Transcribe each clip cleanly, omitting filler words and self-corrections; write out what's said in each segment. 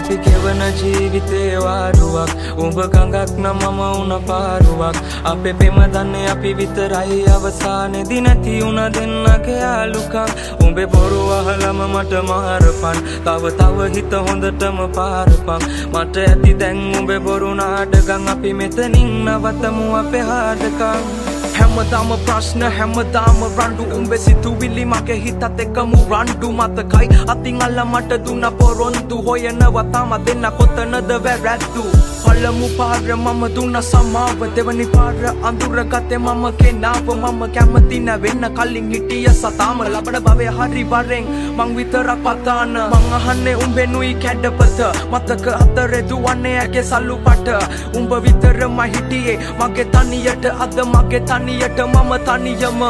අපි ගෙවන ජීවිතේ වාරුවක් උඹ ගඟක් නම් මම උන පාරුවක් අපේ පෙම දන්නේ අපි විතරයි අවසානේදී නැති උන දෙන්නගේ යාළුකම් උඹේ බොරු අහලම මට මාරපන් තව හිත හොඳටම පාරපන් මට ඇති දැන් උඹේ බොරු නාඩගම් අපි මෙතනින් නවතමු අපේ හාඩකම් හැමදාම ප්‍රශ්න හැමදාම රණ්ඩු උඹේ සිතුවිලි මගේ හිතත් එක්කම රණ්ඩු මතකයි අතින් අල්ල මට දුන්න පොරොන්දු හොයනවා තාම දෙන්න කොතනද වැරැද්දු පළමු පාර මම දුන්න සමාව දෙවනි පාර අඳුරගත්තේ මම කෙනාව මම කැමති නැවෙන්න කලින් හිටිය සතාම ලබන භවය හරි වරෙන් මං විතරක් පතාන මං අහන්නේ උඹෙනුයි කැඩපත මතක අතරේ දුවන්නේ ඇගේ සල්ලු පට උඹ විතරම හිටියේ මගේ තනියට අද මගේ තනියට මම තනියම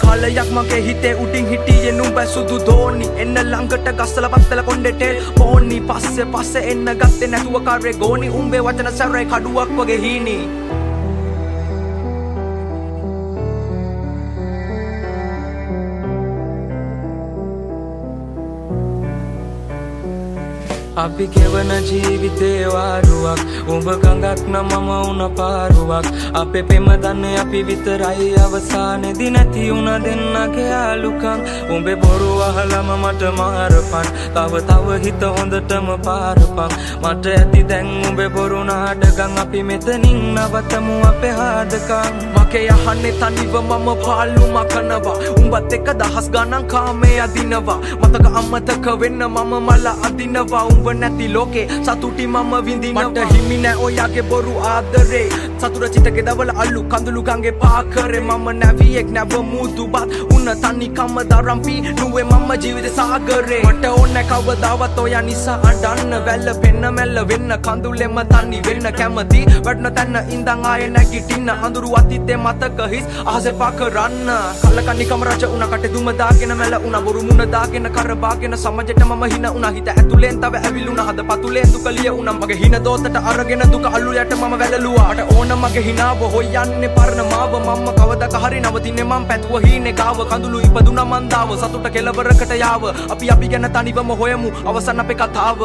කාලයක් මගේ හිතේ උඩින් හිටියේ නුඹ සුදු දෝනි එන්න ළඟට ගස්සලා පත්තල කොණ්ඩේ පෝනි පස්සේ එන්න ගත්තේ නැතුව කාරේ ගෝනි උඹේ වචන සැරේ කඩුවක් වගේ හීනි අපි ගෙවන ජීවිතේ වාරුවක් උඹ ගඟක් නම් මම උන පාරුවක් අපේ පෙම දන්නේ අපි විතරයි අවසානේදී නැති උන දෙන්නගේ යාළුකම් උඹේ බොරු අහලම මට මාරපන් තව හිත හොඳටම පාරපන් මට ඇති දැන් උඹේ බොරු නාඩගම් අපි මෙතනින් නවතමු අපේ හාඩකම් මගේ යහන්නේ තනිව මම පාළු මකනවා උඹත් එක්ක දහස් ගණන් කාමේ අදිනවා මතක අමතක වෙන්න මම මල අදිනවා උඹ නැති ලෝකේ සතුටි මම විඳිනවා මට හිමි නෑ ඔයාගේ බොරු ආදරේ සතුට චිතකේ දවල අල්ලු කඳුළු ගංගේ පාකරේ මම නැවියෙක් නැව මුදුබත් උන තනි කම දරම්පි නුවේ මම ජීවිත සාගරේ මට ඕනේ කවදාවත් ඔයා නිසා අඬන්න වැල්ල පෙන්න මැල්ල වෙන්න කඳුලෙම තනි වෙන්න කැමති වඩන තැන ඉඳන් ආයේ නැගිටින්න අඳුරු අතීතේ මතක හිස් අහසේ පා කරන්න කලකණි කම රජ උන කටේ දුම දාගෙන මැල උන බොරු මුණ දාගෙන කරබාගෙන සමජෙට මම හින උන හිත ඇතුලෙන් තව ඇවිලුණ හද පතුලේ දුක ලිය උන මගේ හින දෝතට අරගෙන දුක අල්ලු යට මම වැළලුවා මට ඕන මගේ හිනාව හොයන්නේ පරණ මාව මම කවදක හරි නවතින්නේ මම පැතුව හීනේ ගාව කඳුළු ඉපදුනා මන්දාව සතුට කෙලවරකට යාව අපි ගැන තනිවම හොයමු අවසන් අපේ කතාව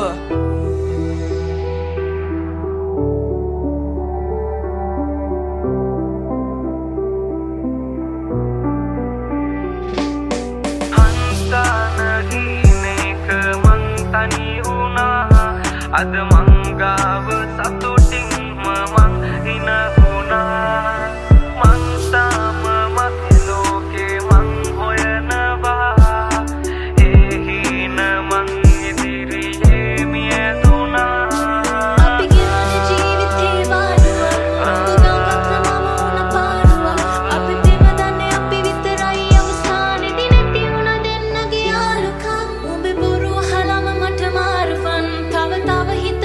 අද මංගාව සතුටින් මං හින වුණා මං තාම මගේ ලෝකේ මං හොයනවා ඒ හින මං ඉදිරියේ මියදුනා අපි ගෙවන ජීවිතේ වාරුවක් උඹ ගඟක් නම් මම උන පාරුවක් අපි පෙම දන්නේ අපි විතරයි අවසානේදී නැති උන දෙන්නගේ යාළුකම් උඹේ බොරු අහලම මට මාරුපන් තව හිත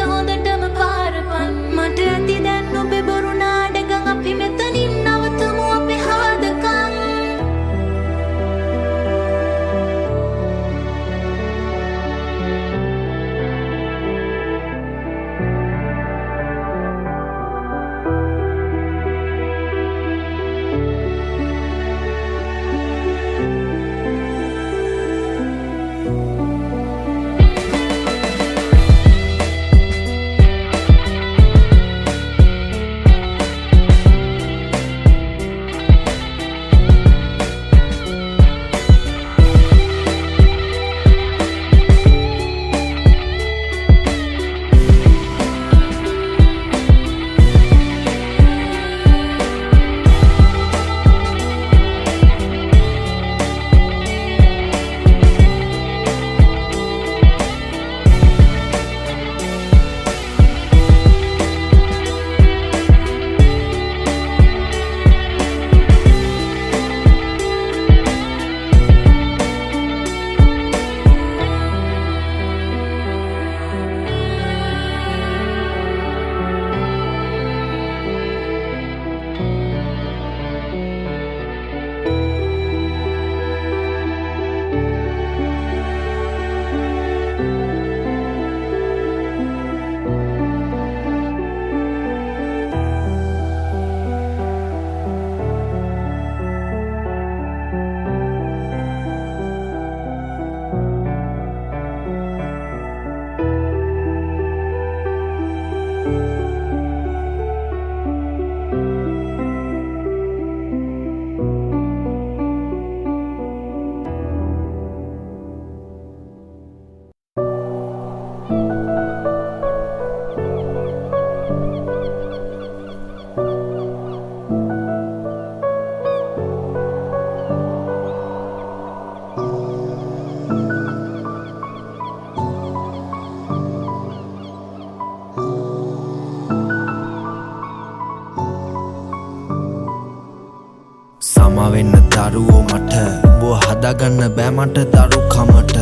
සමවෙන්න දරුවෝ මට උඹව හදාගන්න බෑ මට දරුකමට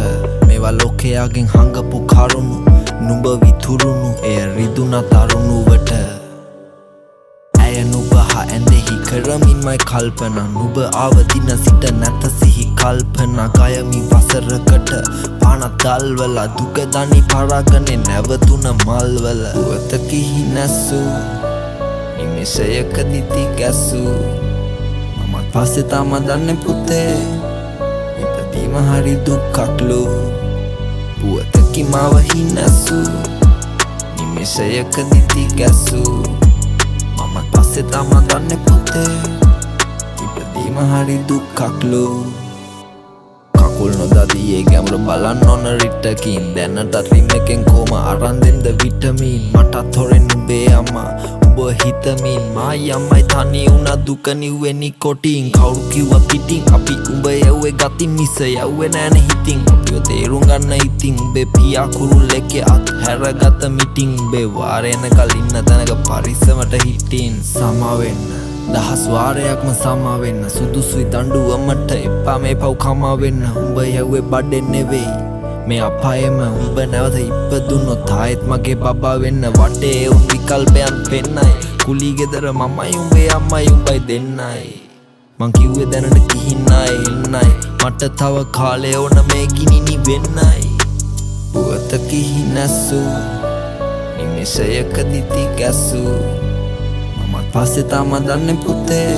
මේවා ලෝකයාගෙන් හංගපු කරුණු නුඹ විතුරුණු එය රිදුනා තරුණුවට ඇය නුඹ හා ඇඳෙහි කරමින්මයි කල්පනා නුඹ ආවදින සිට නැත සිහි කල්පනා ගයමි වසරකට පානක් දල්වලා දුක දනි පරාගනේ නැවතුන මල්වල පුවතකිහි නැස්සූ නිමේෂයකදී තිගැස්සූ මමත් පස්සේ තම දන්නේ පුතේ ඉපදීම හරි දුක්ක්ලු පුවතකි මාව හිනැස්සූ නිමේෂයකදී තිගැස්සූ මමත් පස්සේ තම දන්නේ පුතේ ඉපදීම හරි දුක්ක්ලු කකුල් නොදදියේ ගැඹුර බලන්න ඕන රිට්ටකින් දැනටත් රිම් එකෙන් කොම අරන් දෙන්න විටමින් මටත් හොරෙන් උඹේ අම්මා උඹ හිතමින් මායි අම්මයි තනි වුණා දුක නිව්වේ නිකොටින් කවුරු කිව්වා පිටින් අපි උඹ යව්වේ ගතින් මිස යව්වේ නෑනේ හිතින් අපිව තේරුම් ගන්න ඉතින් උඹේ පියා කුරුල්ලෙක්ගේ අත් හැරගත මිටින් උඹේ වාරයන කලින්න තැනක පරිස්සමට හිටින් සමවෙන්න දහස් වාරයක්ම සමාවෙන්න සුදුසුයි දඬුවමට එපා මේ පව් කමාවෙන්න උඹ යව්වේ බඩෙන් නෙවෙයි මේ අපායෙම උඹ නැවත ඉපදුනොත් ආයෙත් මගේ බබා වෙන්න වටේ උන් විකල්පයන් පෙන්නයි කුලී ගෙදර මමයි උඹේ අම්මයි උඹයි දෙන්නයි මං කිව්වේ දැනට කිහින්නයි එන්නයි මට තව කාලය ඕන මේ ගිනිනි වෙන්නයි පුවතකිහි නැස්සූ නිමේෂයකදී තිගැස්සූ මමත් පස්සේ තම දන්නේ පුතේ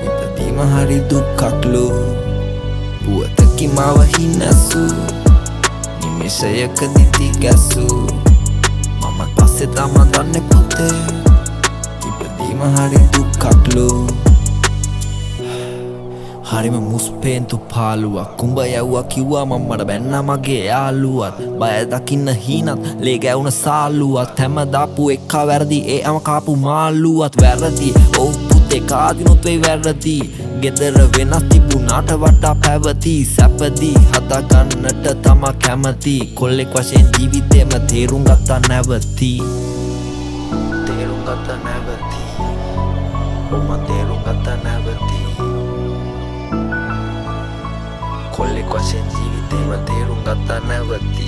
ඉපදීම හරි දුක්ක්ලු පුවතකි මාව හිනැස්සූ නිමේෂයකදී තිගැස්සූ මමත් පස්සේ තම දන්නේ පුතේ ඉපදීම හරි දුක්ක්ලු හරිම මුස්පේන්තු පාලුවක් කුඹ යව්වා කිව්වා මම්මට බැන්නා මගේ යාළුවත් බය දකින්න හීනත් ලේ ගැවුන සාලුවත් හැම දාපු එක්කා වැරදි ඒ අම කාපු මාළුවත් වැරදි ඔව් පුතේ කාදිනොත් වෙයි වැරදි ගෙදර වෙනස් තිබුණාට වටා පැවති සැපදී හදාගන්නට තමා කැමති කොල්ලෙක් වශයෙන් ජීවිතේම තේරුම් ගත්තා නැවති තේරුම් ගත්තා නැවති ඔබ තේරුම් ගත්තා නැවති කොල්ලෙක් වශයෙන් ජීවිතේම තේරුම් ගත්තා නැවති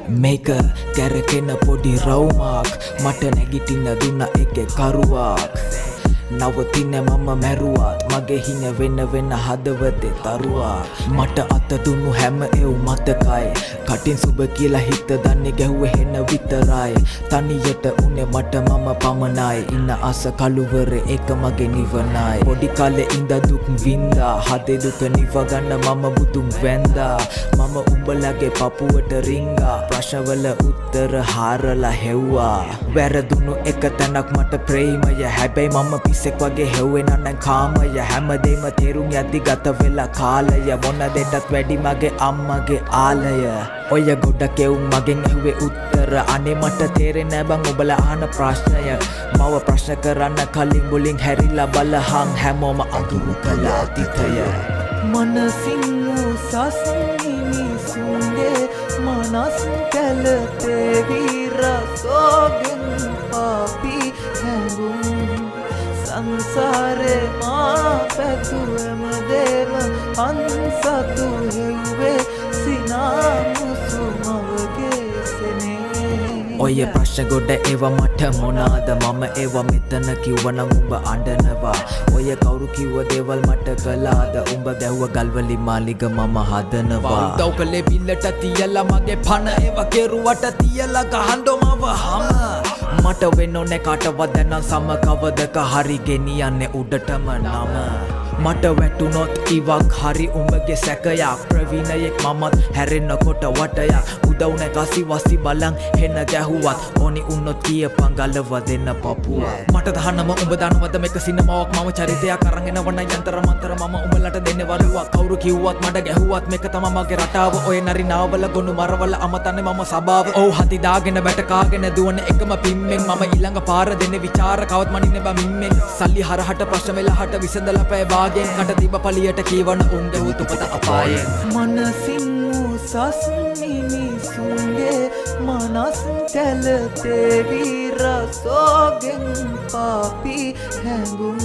මේක කැරකෙන පොඩි රවුමක් මට නැගිටින්න දුන්න එකේ කරුවක් නවතින මම මැරුවත් මගේ හින වෙන වෙන හදවතේ තරුවා මට අත දුන්නු හැම එව් මතකයි කටින් සුබ කියලා හිත දන්නේ ගැහුවේ හෙන විතරයි තනියට උනේ මට මම පමණයි ඉන්න අස කළුවරේ එක මගේ නිවනයි පොඩි කාලේ ඉඳ දුක් වින්දා හදේ දුක නිව ගන්න මම බුදුන් වැන්දා මම උඹලගේ පපුවට රිංගා ප්‍රශ්නවල උත්තර හාරලා හෙව්වා වැරදුණු එක තැනක් මට ප්‍රේමය හැබැයි මම පිස්සෙක් වගේ හෙව්වෙන නම් කාමය හැමදේම තේරුම් යද්දි ගත වෙලා කාලය මොන දෙයටත් වැඩි මගේ අම්මගේ ආලය ඔය ගොඩක් එවුන් මගෙන් ඇහුවේ උත්තර අනේ මට තේරෙන්නේ බං ඔබලා අහන ප්‍රශ්නය මව ප්‍රශ්න කරන්න කලින් මුලින් හැරිලා බලහන් හැමෝම අඳුරු කළා තිතය මනසින් උසස් මිනිසුන්ගේ මනස් කැලතේ විරසෝගෙන් පාපි හැඟුම් සංසාරේ මා පැතුවම දේව අන්සතු හෙව්වේ සිනාමුසු මවගේ සෙනේ ඔය ප්‍රශ්න ගොඩ ඒවා මට මොනාද මම ඒවා මෙතන කිව්වනම් උඹ අඬනවා ඔය කවුරු කිව්ව දේවල් මට කළාද උඹ ගැව්ව ගල්වලි මාලිග මම හදනවා උදව් කළේ බිල්ලට තියලා මගේ පණ ඒවා කෙරුවට තියලා ගහන්න මව හම මට වෙන්නෝනේ කාටවත් දැන් සම කවදක හරි ගෙනියන්නේ උඩටම නම මට වැටුනොත් ඉවක් හරි උඹගේ සැකයක් ප්‍රවීණයෙක් මමත් හැරෙන්නකොට වටයක් උදව් නැකසි වසි බලන් හෙන ගැහුවත් ඕනි උන්නොත් කියපන් ගලව දෙන්න පපුව මට දහනම උඹ දනවද මේක සිනමාවක් මම චරිතයක් අරන් එනවන යන්තර මන්තර මම උඹලට දෙන්නේ වරුවක් කවුරු කිව්වත් මට ගැහුවත් මේක තමයි මගේ රටාව ඔය නරිනාවල ගොනු මරවල අමතන්නේ මම සබාව ඔව් හති දාගෙන බැට කාගෙන දුවන එකම පිම්මෙන් මම ඊළඟ පාර දෙන්නේ විචාර කවත් මනින්නේ බා මිම්මෙන් සල්ලි හරහට ප්‍රශ්න වෙලහට විසඳලා පෑ වාගෙන් කට තිබ පලියට කීවන උන්ගේ උතුපත අපායෙන් මනසින් උසස් මිනිසුන්ගේ මනස් කැලතේ විරසෝගෙන් පාපි හැඟුම්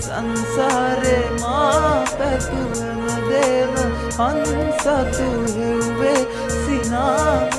සංසාරේ මා පැතුවම දේව අන්සතු හෙව්වේ සිනා